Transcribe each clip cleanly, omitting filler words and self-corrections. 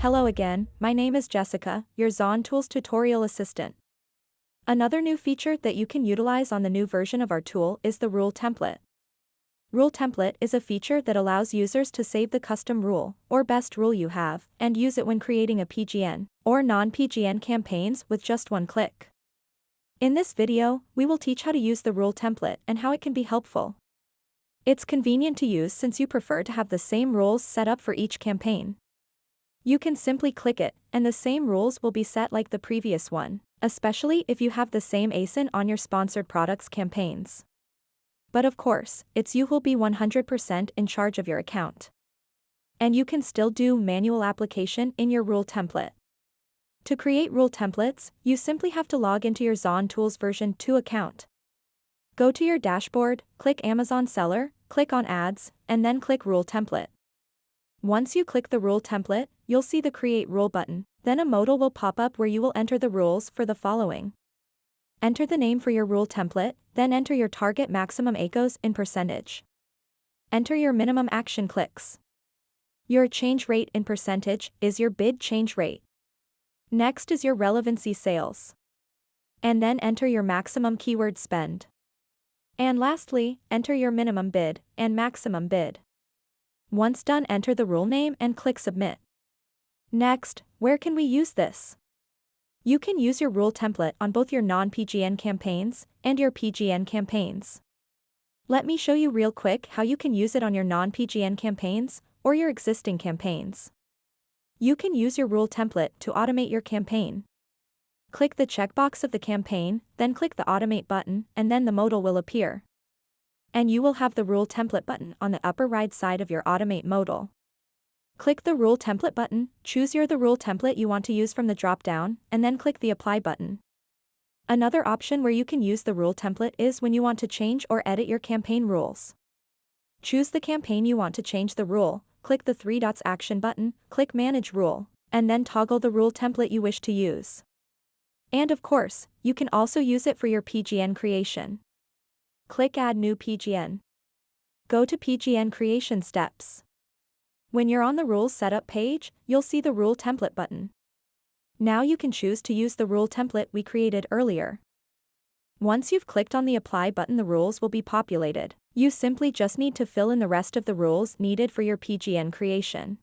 Hello again, my name is Jessica, your Zon.Tools tutorial assistant. Another new feature that you can utilize on the new version of our tool is the rule template. Rule template is a feature that allows users to save the custom rule, or best rule you have, and use it when creating a PGN, or non-PGN campaigns with just one click. In this video, we will teach how to use the rule template and how it can be helpful. It's convenient to use since you prefer to have the same rules set up for each campaign. You can simply click it, and the same rules will be set like the previous one, especially if you have the same ASIN on your sponsored products campaigns. But of course, it's you who'll be 100% in charge of your account. And you can still do manual application in your rule template. To create rule templates, you simply have to log into your Zon.Tools version 2 account. Go to your dashboard, click Amazon Seller, click on Ads, and then click Rule Template. Once you click the rule template, you'll see the Create Rule button, then a modal will pop up where you will enter the rules for the following. Enter the name for your rule template, then enter your target maximum ACOs in percentage. Enter your minimum action clicks. Your change rate in percentage is your bid change rate. Next is your relevancy sales. And then enter your maximum keyword spend. And lastly, enter your minimum bid and maximum bid. Once done, enter the rule name and click Submit. Next, where can we use this? You can use your rule template on both your non-PGN campaigns and your PGN campaigns. Let me show you real quick how you can use it on your non-PGN campaigns or your existing campaigns. You can use your rule template to automate your campaign. Click the checkbox of the campaign, then click the Automate button, and then the modal will appear. And you will have the rule template button on the upper right side of your Automate modal. Click the rule template button, choose the rule template you want to use from the drop-down, and then click the Apply button. Another option where you can use the rule template is when you want to change or edit your campaign rules. Choose the campaign you want to change the rule, click the three dots action button, click Manage Rule, and then toggle the rule template you wish to use. And of course, you can also use it for your PGN creation. Click Add New PGN. Go to PGN Creation Steps. When you're on the Rules Setup page, you'll see the Rule Template button. Now you can choose to use the rule template we created earlier. Once you've clicked on the Apply button, the rules will be populated. You simply just need to fill in the rest of the rules needed for your PGN creation.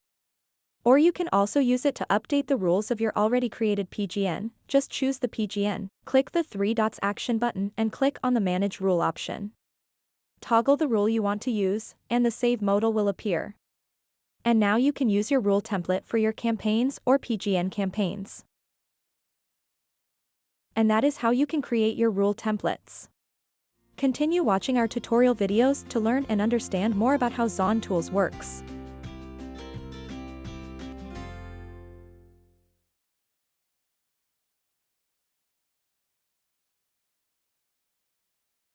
Or you can also use it to update the rules of your already created PGN. Just choose the PGN, click the three dots action button and click on the Manage Rule option. Toggle the rule you want to use, and the Save modal will appear. And now you can use your rule template for your campaigns or PGN campaigns. And that is how you can create your rule templates. Continue watching our tutorial videos to learn and understand more about how Zon.Tools works.